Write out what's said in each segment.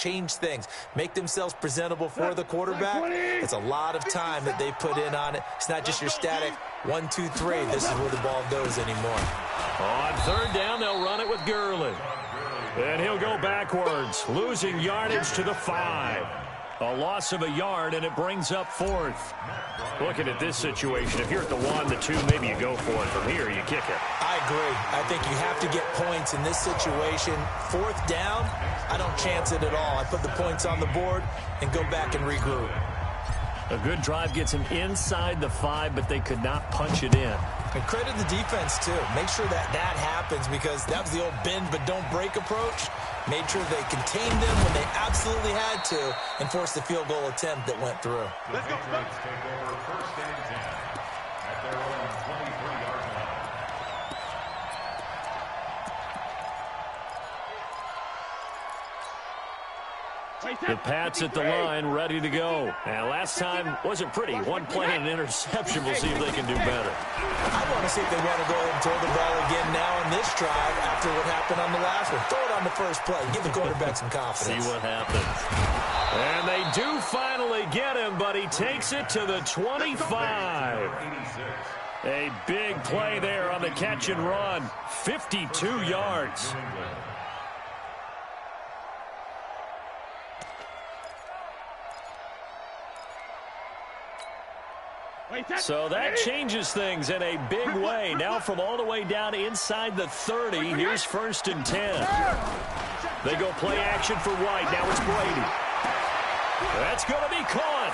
change things, make themselves presentable for the quarterback. It's a lot of time that they put in on it. It's not just your static 1, 2, 3. This is where the ball goes anymore. On third down, they'll run it with Gurley. And he'll go backwards, losing yardage to the 5. A loss of a yard, and it brings up fourth. Looking at this situation, if you're at the 1, the 2, maybe you go for it. From here, you kick it. I agree. I think you have to get points in this situation. Fourth down, I don't chance it at all. I put the points on the board and go back and regroup. A good drive gets him inside the 5, but they could not punch it in. And credit the defense, too. Make sure that happens, because that was the old bend but don't break approach. Made sure they contained them when they absolutely had to and forced the field goal attempt that went through. Let's go. Take over first and 10 at their own 23-yard line. The Pats at the line, ready to go. And last time wasn't pretty. One play and an interception. We'll see if they can do better. I want to see if they want to go ahead and throw the ball again now on this drive after what happened on the last one. Throw it on the first play. Give the quarterback some confidence. See what happens. And they do finally get him, but he takes it to the 25. A big play there on the catch and run. 52 yards. So that changes things in a big way. Now from all the way down inside the 30, here's first and 10. They go play action for White. Now it's Brady. That's going to be caught.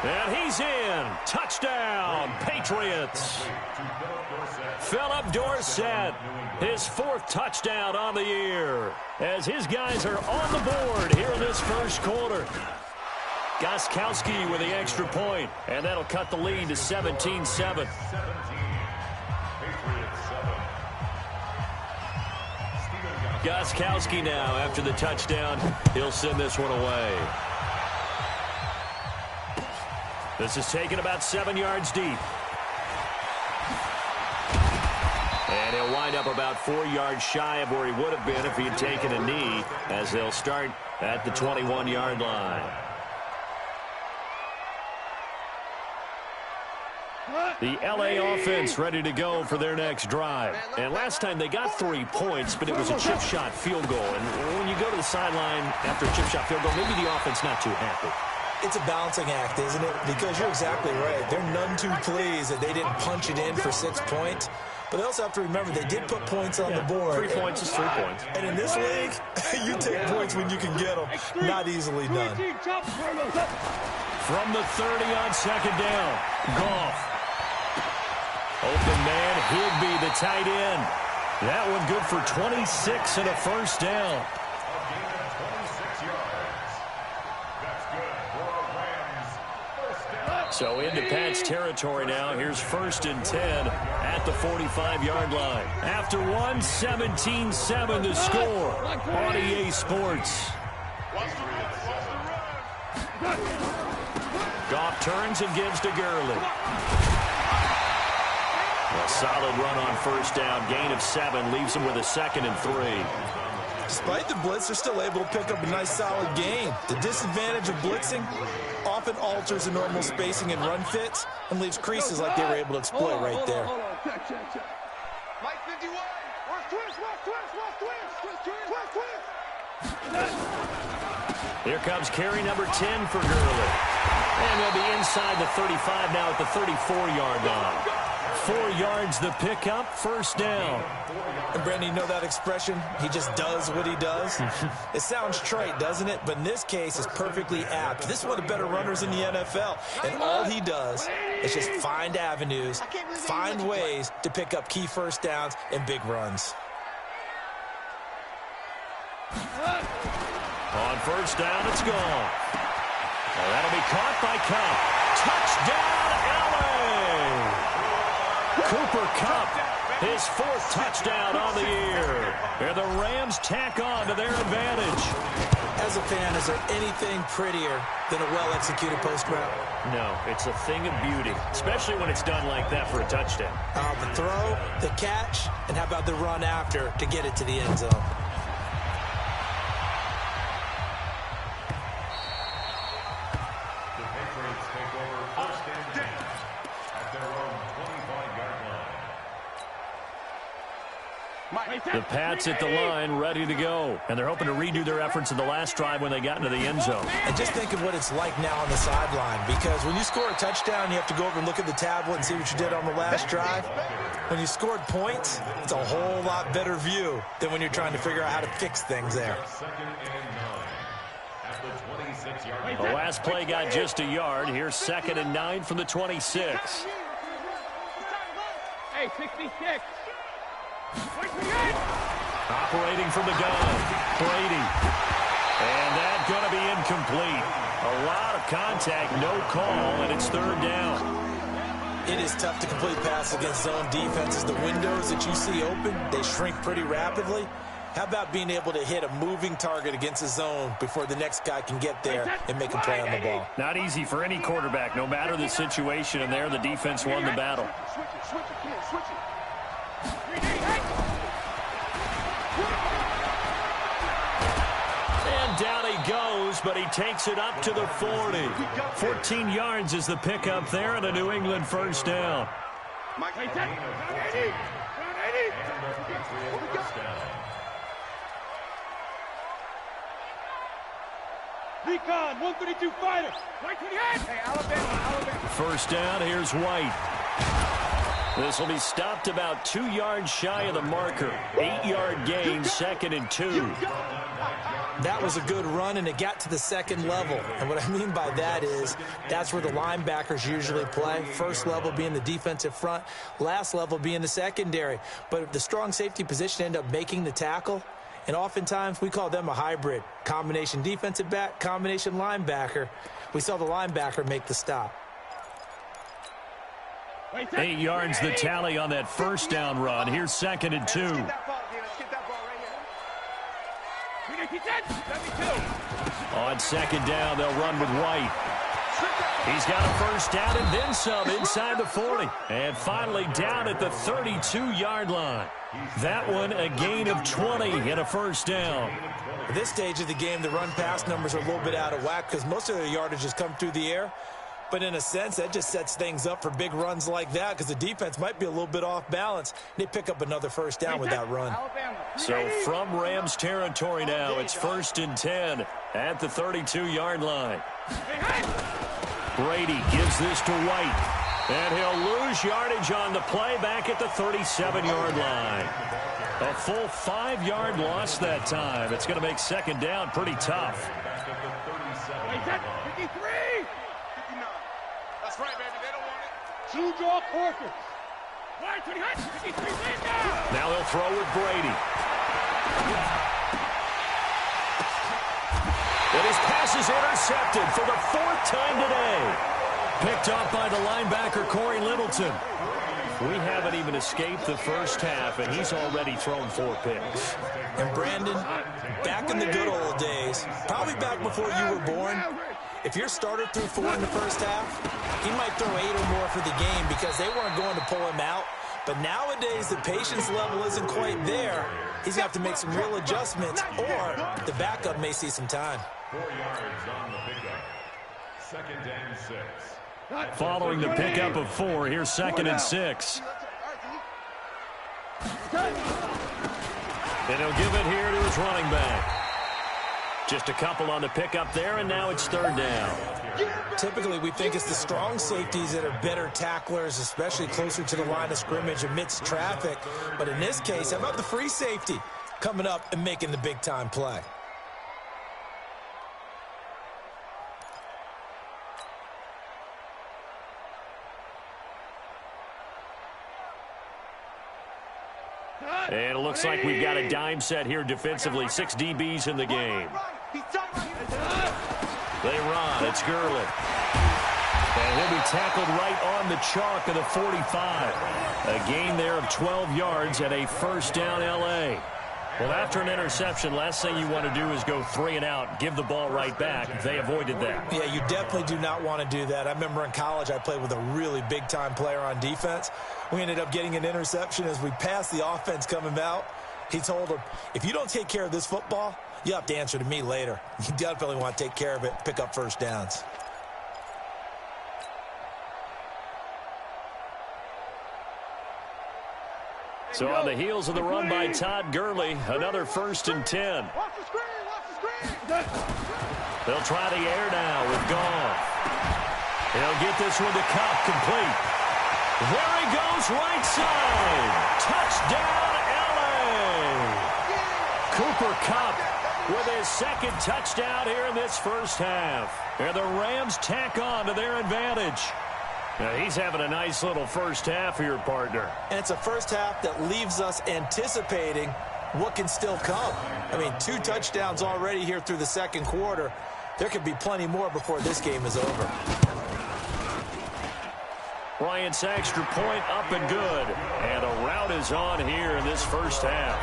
And he's in. Touchdown, Patriots. Philip Dorsett, his 4th touchdown on the year, as his guys are on the board here in this first quarter. Gostkowski with the extra point, and that'll cut the lead to 17-7. Gostkowski now, after the touchdown, he'll send this one away. This is taken about 7 yards deep. And he'll wind up about 4 yards shy of where he would have been if he had taken a knee, as they'll start at the 21-yard line. The L.A. offense ready to go for their next drive. And last time they got 3 points, but it was a chip shot field goal. And when you go to the sideline after a chip shot field goal, maybe the offense not too happy. It's a balancing act, isn't it? Because you're exactly right. They're none too pleased that they didn't punch it in for 6 points. But they also have to remember they did put points on the board. 3 points is 3 points. And in this league, you take points when you can get them. Not easily done. From the 30 on second down, Goff. Open man, Higbee, the tight end. That one good for 26 and a first down. So into Pat's territory now. Here's first and 10 at the 45-yard line. After one, 17-7 to score on EA Sports. Goff turns and gives to Gurley. A solid run on first down. Gain of 7 leaves him with a 2nd and 3. Despite the blitz, they're still able to pick up a nice solid gain. The disadvantage of blitzing often alters the normal spacing and run fits and leaves creases like they were able to exploit right there. Here comes carry number 10 for Gurley. And they'll be inside the 35 now at the 34-yard line. 4 yards the pickup, first down. And Brandon, you know that expression? He just does what he does. It sounds trite, doesn't it? But in this case, it's perfectly apt. This is one of the better runners in the NFL. And all he does is just find avenues, find ways to pick up key first downs and big runs. On first down, it's gone. Well, that'll be caught by Kupp. Touchdown, LA! Cooper Kupp, his 4th touchdown on the year. And the Rams tack on to their advantage. As a fan, is there anything prettier than a well-executed post route? No, it's a thing of beauty, especially when it's done like that for a touchdown. The throw, the catch, and how about the run after to get it to the end zone? The Pats at the line, ready to go. And they're hoping to redo their efforts in the last drive when they got into the end zone. And just think of what it's like now on the sideline, because when you score a touchdown, you have to go over and look at the tablet and see what you did on the last drive. When you scored points, it's a whole lot better view than when you're trying to figure out how to fix things there. The last play got just a yard. Here's 2nd and 9 from the 26. Hey, 66. Operating from the gun, Brady. And that's going to be incomplete. A lot of contact, no call, and it's 3rd down. It is tough to complete passes against zone defenses. The windows that you see open, they shrink pretty rapidly. How about being able to hit a moving target against a zone before the next guy can get there and make a play on the ball? Not easy for any quarterback, no matter the situation, and there the defense won the battle. And down he goes, but he takes it up to the 40. 14 yards is the pickup there, and a New England 1st down. Recon, 132 fighter. Hey, Alabama. 1st down, here's White. This will be stopped about 2 yards shy of the marker. 8-yard gain, 2nd and 2. That was a good run, and it got to the 2nd level. And what I mean by that is that's where the linebackers usually play. 1st level being the defensive front, last level being the secondary. But if the strong safety position end up making the tackle, and oftentimes we call them a hybrid. Combination defensive back, combination linebacker. We saw the linebacker make the stop. 8 yards the tally on that 1st down run. Here's 2nd and 2. On 2nd down, they'll run with White. He's got a 1st down and then some inside the 40. And finally down at the 32-yard line. That one a gain of 20 and a 1st down. At this stage of the game, the run-pass numbers are a little bit out of whack because most of their yardage has come through the air. But in a sense, that just sets things up for big runs like that because the defense might be a little bit off balance. They pick up another 1st down with that run. So from Rams territory now, it's 1st and 10 at the 32-yard line. Brady gives this to White. And he'll lose yardage on the play back at the 37-yard line. A full 5-yard loss that time. It's going to make 2nd down pretty tough. 53. That's right, baby. They don't want it. 2 draw quarters. Now they'll throw with Brady. And his pass is intercepted for the 4th time today. Picked off by the linebacker, Corey Littleton. We haven't even escaped the 1st half, and he's already thrown 4 picks. And Brandon, back in the good old days, probably back before you were born, if your starter threw 4 in the 1st half, he might throw 8 or more for the game because they weren't going to pull him out. But nowadays, the patience level isn't quite there. He's going to have to make some real adjustments, or the backup may see some time. 4 yards on the pickup. 2nd and 6. Following the pickup of 4, here's 2nd and 6. And he'll give it here to his running back. Just a couple on the pickup there, and now it's 3rd down. Typically, we think it's the strong safeties that are better tacklers, especially closer to the line of scrimmage amidst traffic. But in this case, how about the free safety coming up and making the big-time play? And it looks like we've got a dime set here defensively. 6 DBs in the game. They run. It's Gurley. And he'll be tackled right on the chalk of the 45. A gain there of 12 yards and a 1st down L.A. Well, after an interception, last thing you want to do is go 3 and out, give the ball right back. They avoided that. Yeah, you definitely do not want to do that. I remember in college I played with a really big-time player on defense. We ended up getting an interception as we passed the offense coming out. He told him, if you don't take care of this football, you have to answer to me later. You definitely want to take care of it, pick up 1st downs. So on the heels of the run by Todd Gurley, another 1st and 10. Watch the screen, watch the screen. They'll try the air now with Goff. He'll get this one to Cup, complete. There he goes, right side. Touchdown, L.A. Cooper Kupp with his 2nd touchdown here in this first half. And the Rams tack on to their advantage. Now, he's having a nice little first half here, partner. And it's a first half that leaves us anticipating what can still come. I mean, 2 touchdowns already here through the 2nd quarter. There could be plenty more before this game is over. Bryant's extra point up and good. And a rout is on here in this first half.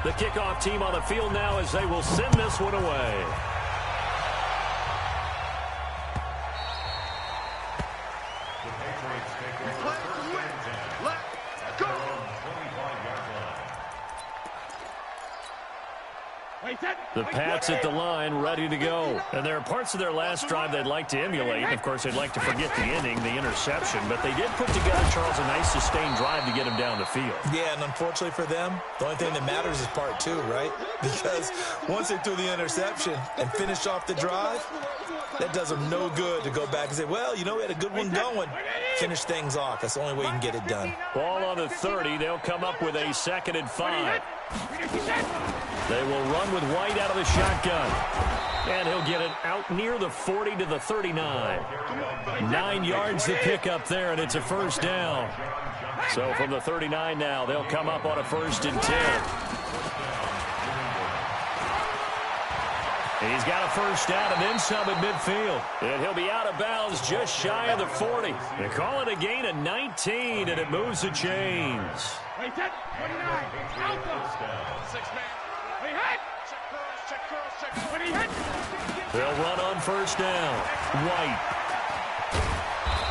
The kickoff team on the field now as they will send this one away. The Patriots take over first and 10. Let's go. 25-yard line. The Pats at the line, ready to go. And there are parts of their last drive they'd like to emulate. And of course, they'd like to forget the ending, the interception. But they did put together, Charles, a nice sustained drive to get him down the field. Yeah, and unfortunately for them, the only thing that matters is part 2, right? Because once they threw the interception and finished off the drive, that does them no good to go back and say, well, you know, we had a good one going. Finish things off. That's the only way you can get it done. Ball on the 30. They'll come up with a 2nd and 5. They will run with White out of the shotgun. And he'll get it out near the 40 to the 39. 9 yards to pick up there, and it's a first down. So from the 39 now, they'll come up on a 1st and 10. He's got a first down and then some at midfield. And he'll be out of bounds just shy of the 40. They call it a gain of 19, and it moves the chains. Wait, 29. Alpha. 6-man. Wait, hit. Check curls, check curls. When he hit. They'll run on first down. White.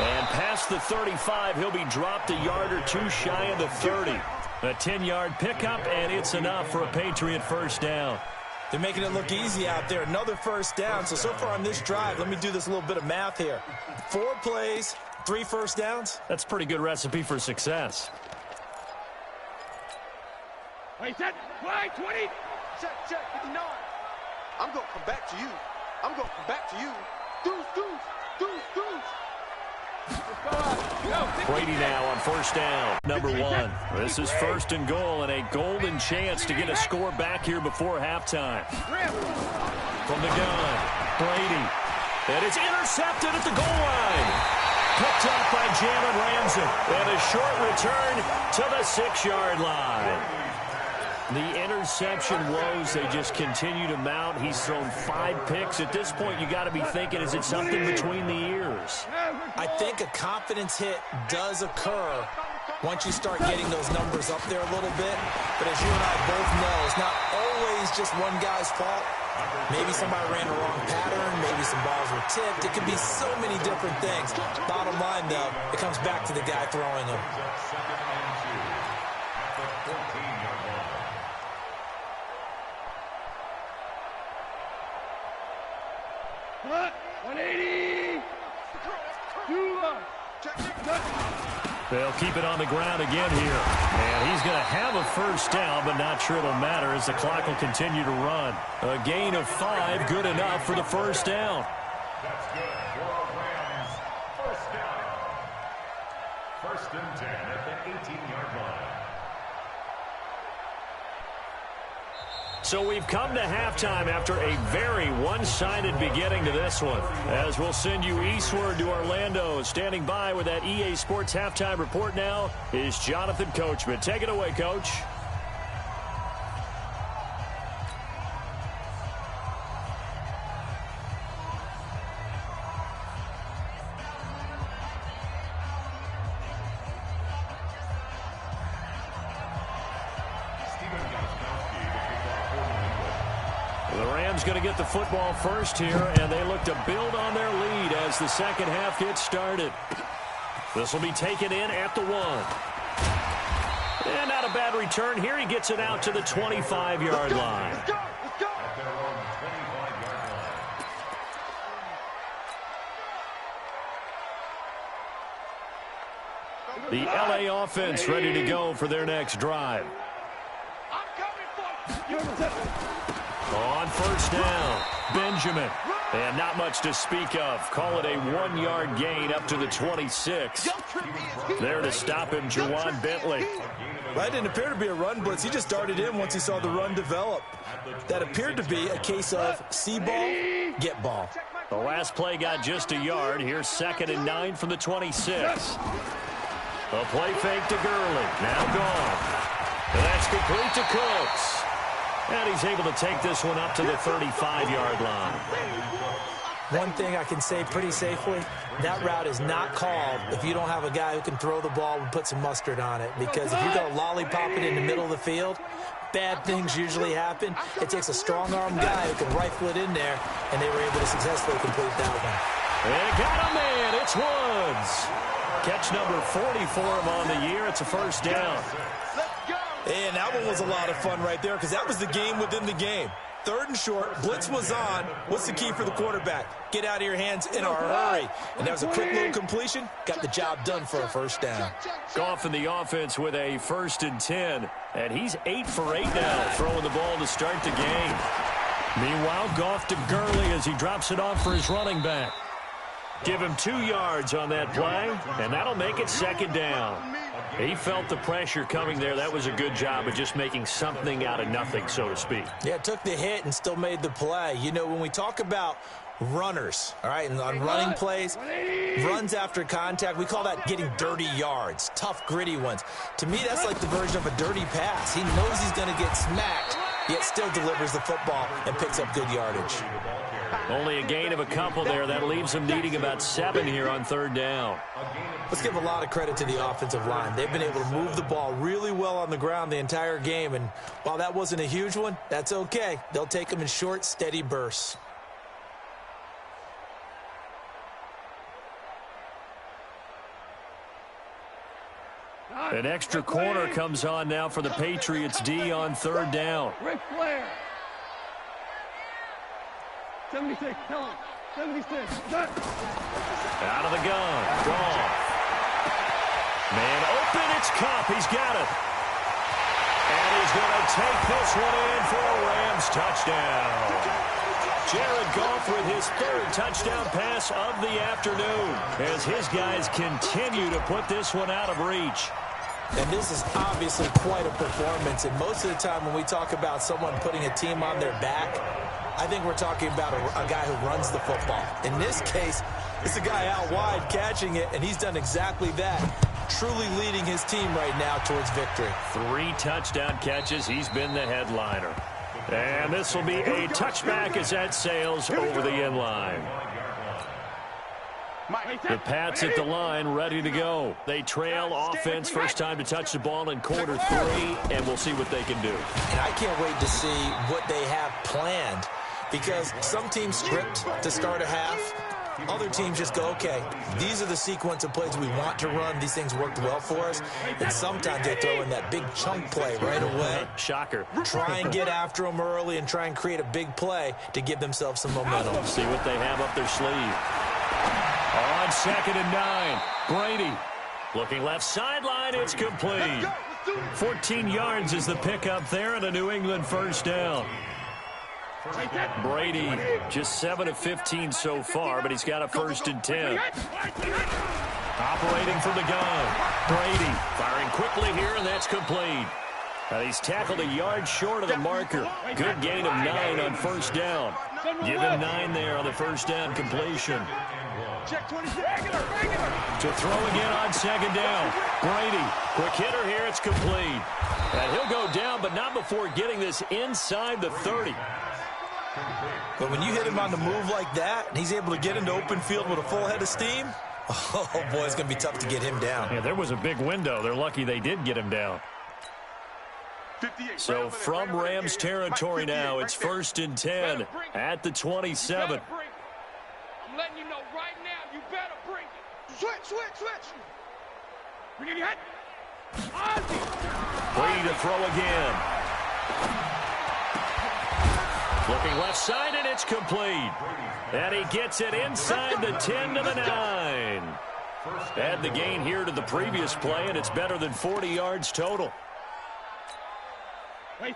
And past the 35, he'll be dropped a yard or 2 shy of the 30. A 10-yard pickup, and it's enough for a Patriot first down. They're making it look easy out there. Another first down. So far on this drive, let me do this little bit of math here. 4 plays, 3 first downs. That's a pretty good recipe for success. Wait, set. Wide, 20. Check, 59. I'm going to come back to you. I'm going to come back to you. Deuce. Brady now on first down, number 1. This is 1st and goal and a golden chance to get a score back here before halftime. From the gun, Brady. And it's intercepted at the goal line. Picked up by Jalen Ramsey. And a short return to the 6-yard line. The interception woes, they just continue to mount. He's thrown 5 picks. At this point, you got to be thinking, is it something between the ears? I think a confidence hit does occur once you start getting those numbers up there a little bit. But as you and I both know, it's not always just one guy's fault. Maybe somebody ran the wrong pattern. Maybe some balls were tipped. It could be so many different things. Bottom line, though, it comes back to the guy throwing them. What? 180. They'll keep it on the ground again here. And he's going to have a first down, but not sure it'll matter as the clock will continue to run. A gain of 5, good enough for the first down. That's good for our Rams. First down. 1st and 10 at the 18-yard line. So we've come to halftime after a very one-sided beginning to this one. As we'll send you eastward to Orlando. Standing by with that EA Sports halftime report now is Jonathan Coachman. Take it away, Coach. Going to get the football first here, and they look to build on their lead as the second half gets started. This will be taken in at the 1. And not a bad return here. He gets it out to the 25-yard line. At their own 25-yard line. The LA offense ready to go for their next drive. On first down, Benjamin. And not much to speak of. Call it a 1-yard gain up to the 26. There to stop him, Juwan Bentley. That didn't appear to be a run blitz. He just darted in once he saw the run develop. That appeared to be a case of see ball, get ball. The last play got just a yard. Here's 2nd and 9 from the 26. A play fake to Gurley. Now gone. And that's complete to Cooks. And he's able to take this one up to the 35-yard line. One thing I can say pretty safely, that route is not called if you don't have a guy who can throw the ball and put some mustard on it. Because if you're going to lollipop it in the middle of the field, bad things usually happen. It takes a strong-arm guy who can rifle it in there, and they were able to successfully complete that one. And got a man. It's Woods. Catch number 40 for him on the year. It's a first down. And that one was a lot of fun right there because that was the game within the game. 3rd and short, blitz was on. What's the key for the quarterback? Get out of your hands in a hurry. And that was a quick little completion. Got the job done for a first down. Goff in the offense with a 1st and 10. And he's 8 for 8 now, throwing the ball to start the game. Meanwhile, Goff to Gurley as he drops it off for his running back. Give him 2 yards on that play, and that'll make it 2nd down. He felt the pressure coming there. That was a good job of just making something out of nothing, so to speak. Yeah, took the hit and still made the play. You know, when we talk about runners, all right, and on running plays, runs after contact, we call that getting dirty yards, tough, gritty ones. To me, that's like the version of a dirty pass. He knows he's going to get smacked, yet still delivers the football and picks up good yardage. Only a gain of a couple there. That leaves them needing about 7 here on 3rd down. Let's give a lot of credit to the offensive line. They've been able to move the ball really well on the ground the entire game, and while that wasn't a huge one, that's okay. They'll take them in short, steady bursts. An extra corner comes on now for the Patriots D on 3rd down. Ric Flair. 76, tell him. 76, gun. Out of the gun. Goff. Man open, it's Cup. He's got it. And he's going to take this one in for a Rams touchdown. Jared Goff with his 3rd touchdown pass of the afternoon as his guys continue to put this one out of reach. And this is obviously quite a performance. And most of the time when we talk about someone putting a team on their back, I think we're talking about a guy who runs the football. In this case, it's a guy out wide catching it, and he's done exactly that, truly leading his team right now towards victory. 3 touchdown catches. He's been the headliner. And this will be a touchback as that sails over the end line. The Pats at the line, ready to go. They trail offense, first time to touch the ball in quarter 3, and we'll see what they can do. And I can't wait to see what they have planned, because some teams script to start a half. Other teams just go, okay, these are the sequence of plays we want to run. These things worked well for us. And sometimes they throw in that big chunk play right away. Shocker. Try and get after them early and try and create a big play to give themselves some momentum. See what they have up their sleeve. On 2nd and 9, Brady looking left sideline. It's complete. 14 yards is the pickup there and a New England first down. Brady just 7 of 15 so far, but he's got a 1st and 10. Operating from the gun. Brady firing quickly here, and that's complete. Now he's tackled a yard short of the marker. Good gain of 9 on first down. Give him 9 there on the first down completion. To throw again on 2nd down. Brady, quick hitter here, it's complete. And he'll go down, but not before getting this inside the 30. But when you hit him on the move like that, and he's able to get into open field with a full head of steam, oh boy, it's going to be tough to get him down. Yeah, there was a big window. They're lucky they did get him down. So from Rams territory now, it's 1st and 10 at the 27. I'm letting you know right now, you better bring it. Switch. Bring it, your head. Ozzy. Brady to throw again. Looking left side, and it's complete. And he gets it inside the 10 to the 9. Add the gain here to the previous play, and it's better than 40 yards total.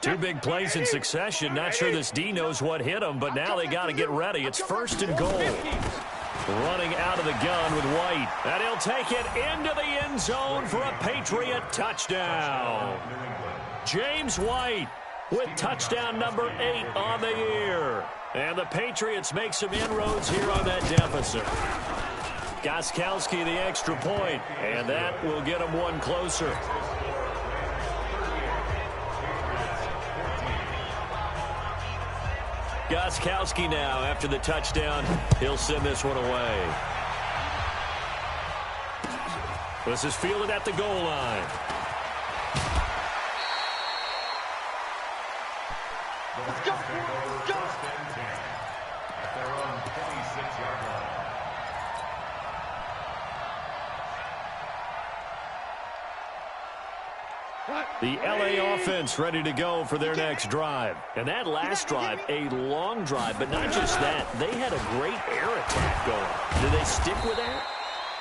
Two big plays in succession. Not sure this D knows what hit him, but now they got to get ready. It's 1st and goal. Running out of the gun with White. And he'll take it into the end zone for a Patriot touchdown. James White with touchdown number 8 on the year. And the Patriots make some inroads here on that deficit. Gostkowski the extra point, and that will get them one closer. Gostkowski now, after the touchdown, he'll send this one away. This is fielded at the goal line. Let's go. Let's go. At their own 26-yard line. The LA offense ready to go for their next drive. And that last drive, a long drive, but not just that. They had a great air attack going. Do they stick with that?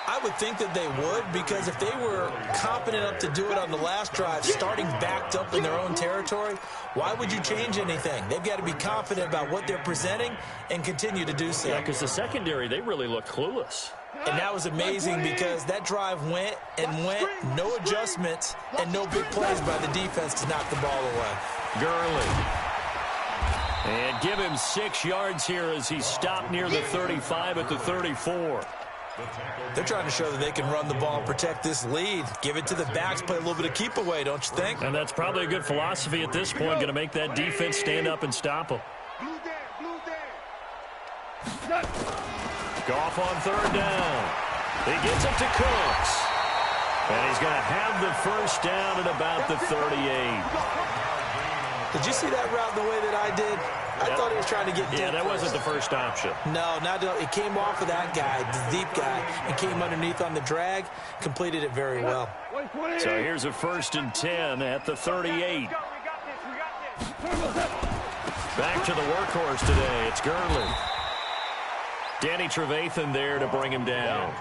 I would think that they would, because if they were confident enough to do it on the last drive, starting backed up in their own territory, why would you change anything? They've got to be confident about what they're presenting and continue to do so. Yeah, because the secondary, they really looked clueless. And that was amazing because that drive went and went, no adjustments, and no big plays by the defense to knock the ball away. Gurley. And give him 6 yards here as he stopped near the 35 at the 34. They're trying to show that they can run the ball and protect this lead. Give it to the backs, play a little bit of keep away, don't you think? And that's probably a good philosophy at this point, going to make that defense stand up and stop them. Goff on 3rd down. He gets it to Cooks. And he's going to have the first down at about the 38. Did you see that route the way that I did? I thought he was trying to get deep. Yeah, that wasn't the first option. No, it came off of that guy, the deep guy, and came underneath on the drag, completed it very well. So here's a 1st and 10 at the 38. Back to the workhorse today. It's Gurley. Danny Trevathan there to bring him down.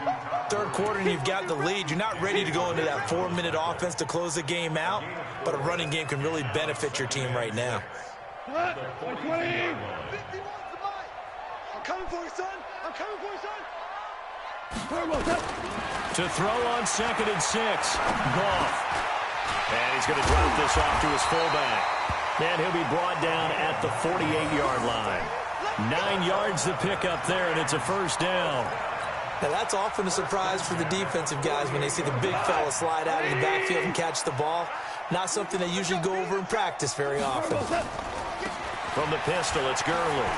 3rd quarter, and you've got the lead. You're not ready to go into that 4-minute offense to close the game out, but a running game can really benefit your team right now. I'm coming for you, son. I'm coming for you, son. To throw on 2nd and 6. Goff. And he's going to drop this off to his fullback. And he'll be brought down at the 48-yard line. 9 yards to pick up there, and it's a 1st down. Now, that's often a surprise for the defensive guys when they see the big fella slide out of the backfield and catch the ball. Not something they usually go over in practice very often. From the pistol, it's Gurley.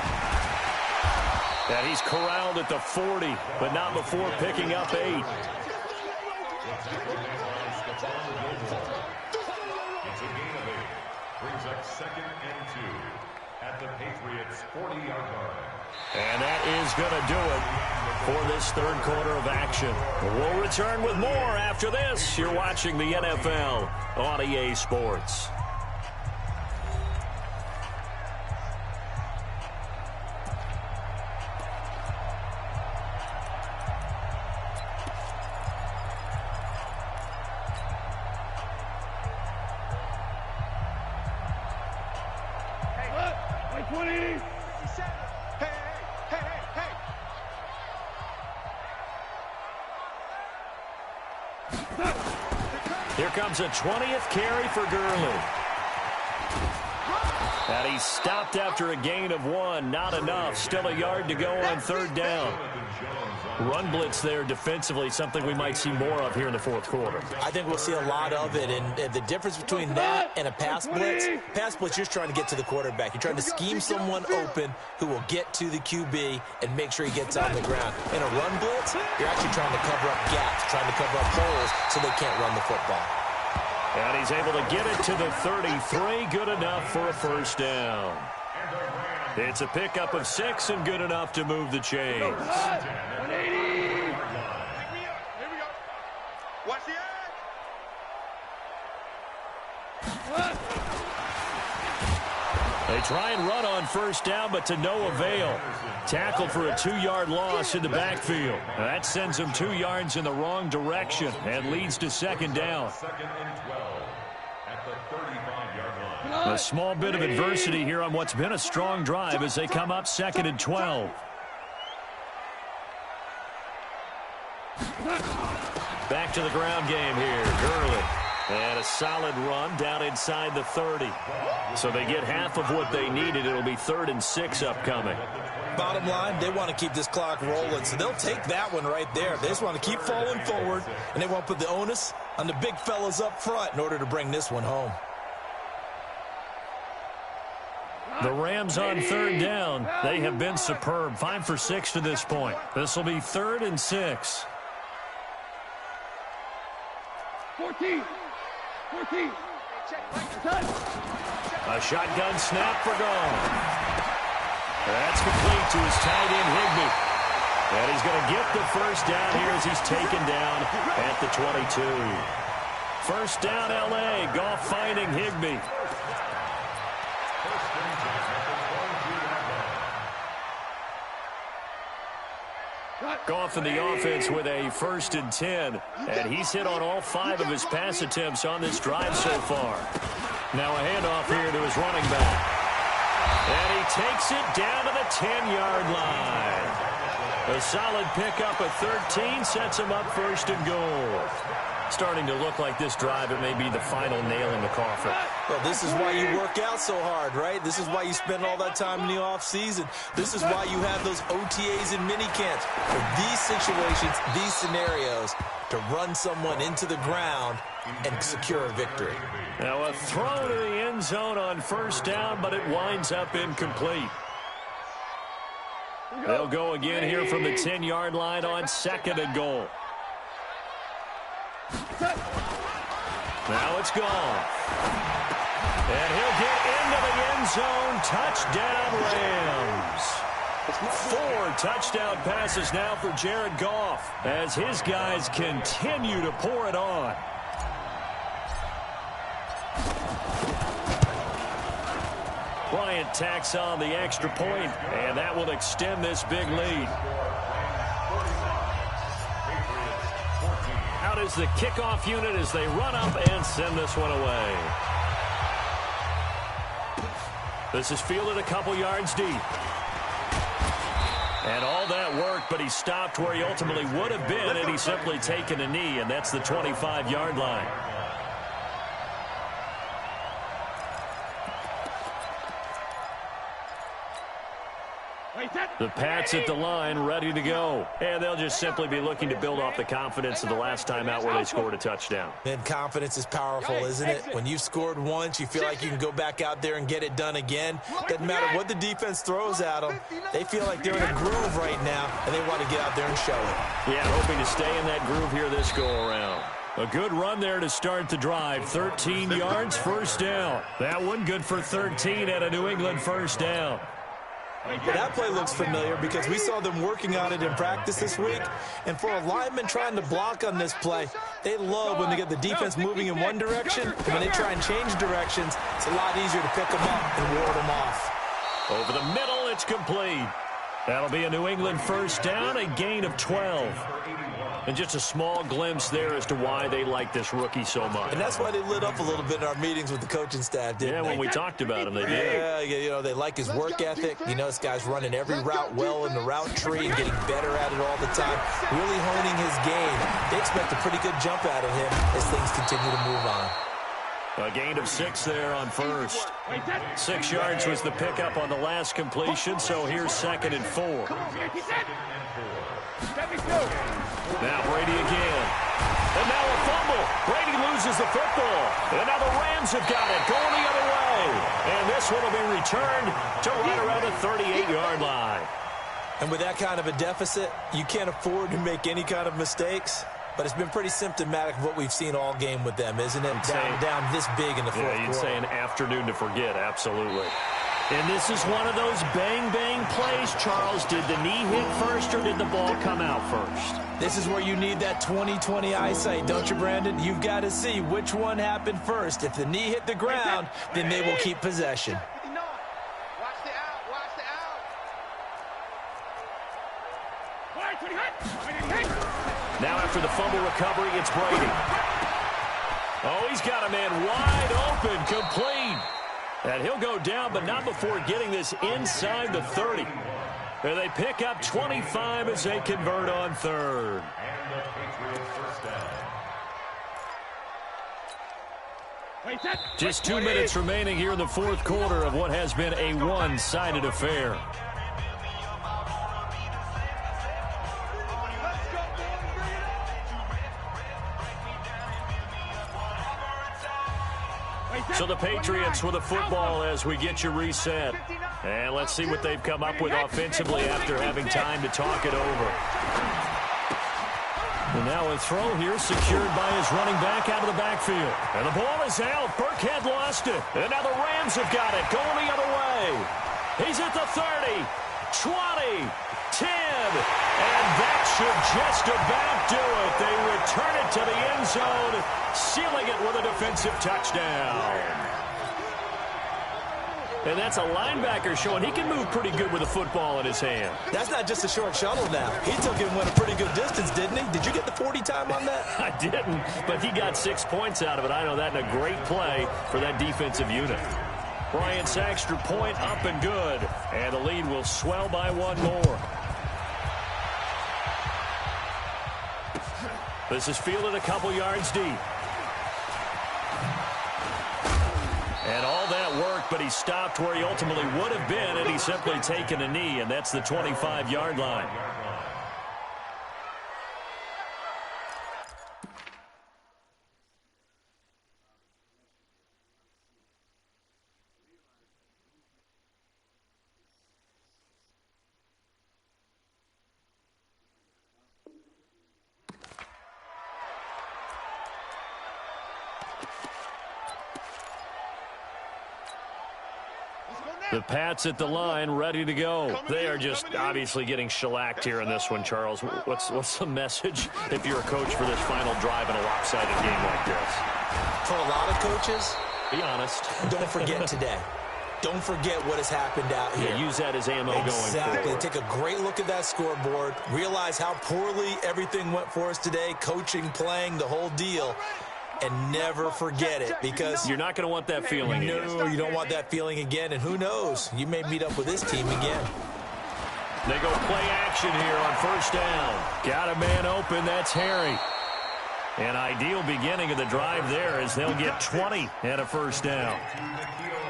And he's corralled at the 40, but not before picking up 8. It's a gain of 8. Brings up 2nd and 2 at the Patriots' 40-yard line. And that is going to do it for this 3rd quarter of action. We'll return with more after this. You're watching the NFL on EA Sports. Here comes a 20th carry for Gurley. And he's stopped after a gain of 1. Not enough. Still a yard to go on 3rd down. Run blitz there defensively, something we might see more of here in the 4th quarter. I think we'll see a lot of it, and the difference between that and a pass blitz, you're just trying to get to the quarterback. You're trying to scheme someone open who will get to the QB and make sure he gets on the ground. In a run blitz, you're actually trying to cover up gaps, trying to cover up holes so they can't run the football. And he's able to get it to the 33. Good enough for a 1st down. It's a pickup of 6 and good enough to move the chains. Here we go. Watch the try and run on first down, but to no avail. Tackled for a 2-yard loss in the backfield. That sends them 2 yards in the wrong direction and leads to second down. Second and 12 at the 35-yard line. A small bit of adversity here on what's been a strong drive as they come up second and 12. Back to the ground game here. Gurley. And a solid run down inside the 30. So they get half of what they needed. It'll be 3rd and 6 upcoming. Bottom line, they want to keep this clock rolling, so they'll take that one right there. They just want to keep falling forward, and they want to put the onus on the big fellas up front in order to bring this one home. The Rams on 3rd down. They have been superb. 5 for 6 to this point. This will be 3rd and 6. 14. A shotgun snap for Gone. That's complete to his tight end, Higbee. And he's going to get the first down here as he's taken down at the 22. First down, L.A. Goff finding Higbee. Goff in the offense with a 1st and 10. And he's hit on all 5 of his pass attempts on this drive so far. Now a handoff here to his running back. And he takes it down to the 10-yard line. A solid pickup at 13 sets him up 1st and goal. Starting to look like this drive, it may be the final nail in the coffin. Well, this is why you work out so hard, right? This is why you spend all that time in the offseason. This is why you have those OTAs and minicamps. For these situations, these scenarios, to run someone into the ground and secure a victory. Now a throw to the end zone on first down, but it winds up incomplete. They'll go again here from the 10-yard line on 2nd and goal. Now it's gone. And he'll get into the end zone. Touchdown, Rams. 4 touchdown passes now for Jared Goff as his guys continue to pour it on. Bryant tacks on the extra point, and that will extend this big lead. Out is the kickoff unit as they run up and send this one away. This is fielded a couple yards deep. And all that work, but he stopped where he ultimately would have been, and he's simply taken a knee, and that's the 25-yard line. The Pats at the line, ready to go. And they'll just simply be looking to build off the confidence of the last time out where they scored a touchdown. And confidence is powerful, isn't it? When you've scored once, you feel like you can go back out there and get it done again. Doesn't matter what the defense throws at them. They feel like they're in a groove right now, and they want to get out there and show it. Yeah, hoping to stay in that groove here this go-around. A good run there to start the drive. 13 yards, first down. That one good for 13 at a New England first down. That play looks familiar because we saw them working on it in practice this week. And for a lineman trying to block on this play, they love when they get the defense moving in one direction. And when they try and change directions, it's a lot easier to pick them up and ward them off. Over the middle, it's complete. That'll be a New England first down, a gain of 12. And just a small glimpse there as to why they like this rookie so much. And that's why they lit up a little bit in our meetings with the coaching staff, didn't they? Yeah, when we talked about him, they did. Yeah, you know, they like his work ethic. You know, this guy's running every route well in the route tree and getting better at it all the time, really honing his game. They expect a pretty good jump out of him as things continue to move on. A gain of 6 there on first. 6 yards was the pickup on the last completion, so here's 2nd and 4. Now Brady again. And now a fumble. Brady loses the football. And now the Rams have got it going the other way. And this one will be returned to right around the 38-yard line. And with that kind of a deficit, you can't afford to make any kind of mistakes. But it's been pretty symptomatic of what we've seen all game with them, isn't it? Down this big in the fourth quarter. Yeah, you'd say an afternoon to forget, absolutely. And this is one of those bang-bang plays, Charles. Did the knee hit first or did the ball come out first? This is where you need that 20/20 eyesight, don't you, Brandon? You've got to see which one happened first. If the knee hit the ground, then they will keep possession. Now after the fumble recovery, it's Brady. Oh, he's got a man wide open, complete. And he'll go down, but not before getting this inside the 30. And they pick up 25 as they convert on third. And the Patriots first down. Just 2 minutes remaining here in the fourth quarter of what has been a one-sided affair. So the Patriots with the football as we get you reset. And let's see what they've come up with offensively after having time to talk it over. And now a throw here secured by his running back out of the backfield. And the ball is out. Burkhead lost it. And now the Rams have got it. Going the other way. He's at the 30, 20, 10. And that should just about do it. They return it to the end zone, sealing it with a defensive touchdown. And that's a linebacker showing he can move pretty good with a football in his hand. That's not just a short shuttle now. He took it and went a pretty good distance, didn't he? Did you get the 40 time on that? I didn't, but he got 6 points out of it. I know that in a great play for that defensive unit. Bryant's extra point up and good. And the lead will swell by one more. This is fielded a couple yards deep. And all that worked, but he stopped where he ultimately would have been had he simply taken a knee, and that's the 25-yard line. The Pats at the line, ready to go. They are just obviously getting shellacked here in this one, Charles. What's the message if you're a coach for this final drive in a lopsided game like this? For a lot of coaches, be honest. Don't forget today. Don't forget what has happened out here. Yeah, use that as ammo going forward. Exactly. Take a great look at that scoreboard. Realize how poorly everything went for us today. Coaching, playing, the whole deal. And never forget it, because you're not going to want that feeling again. No, you don't want that feeling again. And who knows? You may meet up with this team again. They go play action here on first down. Got a man open. That's Harry. An ideal beginning of the drive there as they'll get 20 and a first down.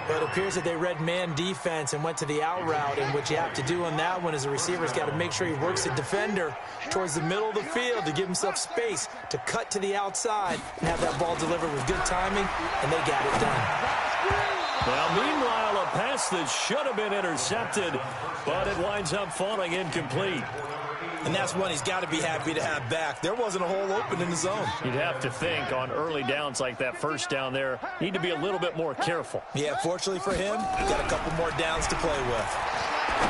But it appears that they read man defense and went to the out route, and what you have to do on that one is the receiver's got to make sure he works the defender towards the middle of the field to give himself space to cut to the outside and have that ball delivered with good timing, and they got it done. Now, meanwhile, a pass that should have been intercepted, but it winds up falling incomplete. And that's one he's got to be happy to have back. There wasn't a hole open in the zone. You'd have to think on early downs like that first down there, need to be a little bit more careful. Yeah, fortunately for him, he's got a couple more downs to play with.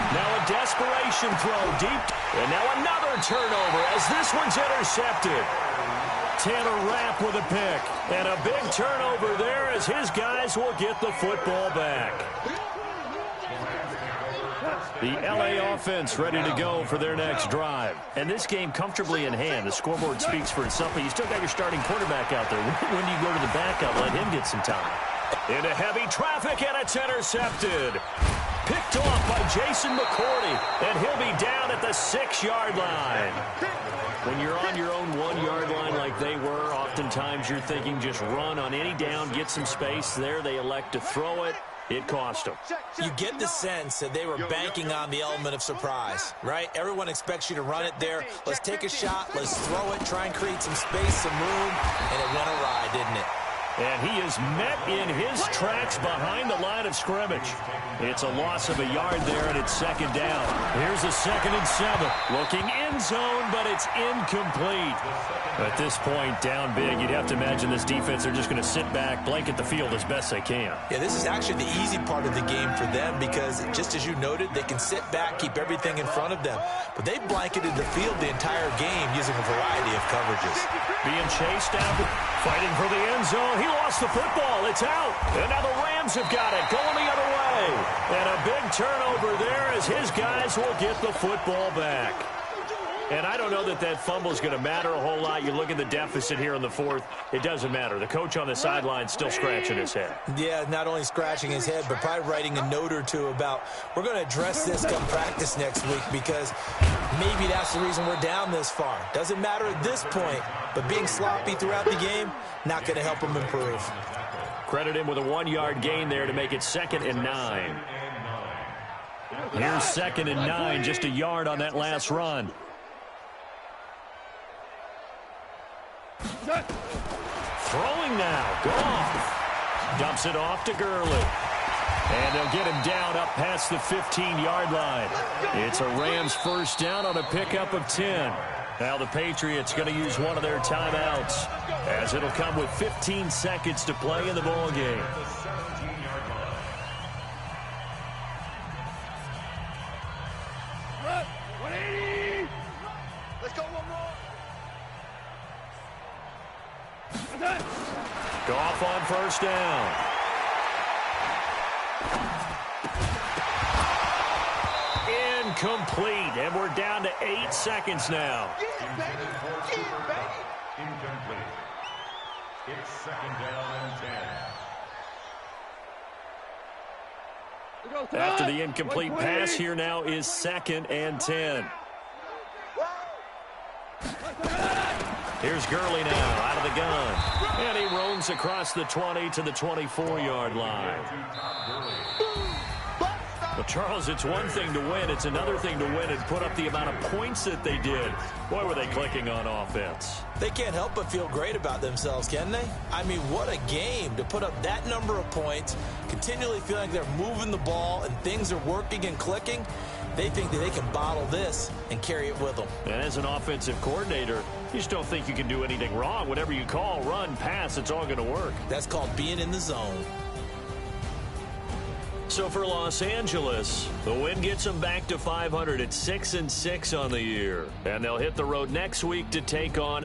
Now a desperation throw deep. And now another turnover as this one's intercepted. Taylor Rapp with a pick. And a big turnover there as his guys will get the football back. The LA offense ready to go for their next drive. And this game comfortably in hand. The scoreboard speaks for itself, but you still got your starting quarterback out there. When you go to the backup, let him get some time. Into heavy traffic, and it's intercepted. Picked off by Jason McCourty, and he'll be down at the 6-yard line. When you're on your own 1-yard line like they were, oftentimes you're thinking just run on any down, get some space. There they elect to throw it. It cost them. You get the sense that they were banking on the element of surprise, right? Everyone expects you to run it there. Let's take a shot. Let's throw it. Try and create some space, some room. And it went awry, didn't it? And he is met in his tracks behind the line of scrimmage. It's a loss of a yard there, and it's second down. Here's a 2nd and 7. Looking end zone, but it's incomplete. At this point, down big, you'd have to imagine this defense, they're just going to sit back, blanket the field as best they can. Yeah, this is actually the easy part of the game for them because, just as you noted, they can sit back, keep everything in front of them. But they blanketed the field the entire game using a variety of coverages. Being chased down, fighting for the end zone. He lost the football. It's out. And now the Rams have got it, going the other way. And a big turnover there as his guys will get the football back. And I don't know that that fumble is going to matter a whole lot. You look at the deficit here in the fourth. It doesn't matter. The coach on the sideline still scratching his head. Yeah, not only scratching his head, but probably writing a note or two about, we're going to address this come practice next week, because maybe that's the reason we're down this far. Doesn't matter at this point, but being sloppy throughout the game, not going to help him improve. Credit him with a 1-yard gain there to make it 2nd and 9. Here's 2nd and 9, just a yard on that last run. Throwing now, Goff. Dumps it off to Gurley. And they'll get him down up past the 15-yard line. It's a Rams first down on a pickup of 10. Now the Patriots going to use one of their timeouts, as it'll come with 15 seconds to play in the ball game. Let's go one more. Goff on first down. Incomplete, and we're down to 8 seconds now. Incomplete. It's 2nd down and 10. After the incomplete pass, here now is 2nd and 10. Here's Gurley now out of the gun. And he roams across the 20 to the 24-yard line. Well, Charles, it's one thing to win. It's another thing to win and put up the amount of points that they did. Boy, were they clicking on offense. They can't help but feel great about themselves, can they? I mean, what a game to put up that number of points, continually feel like they're moving the ball and things are working and clicking. They think that they can bottle this and carry it with them. And as an offensive coordinator, you just don't think you can do anything wrong. Whatever you call, run, pass, it's all going to work. That's called being in the zone. So for Los Angeles, the win gets them back to 500 at 6-6 on the year. And they'll hit the road next week to take on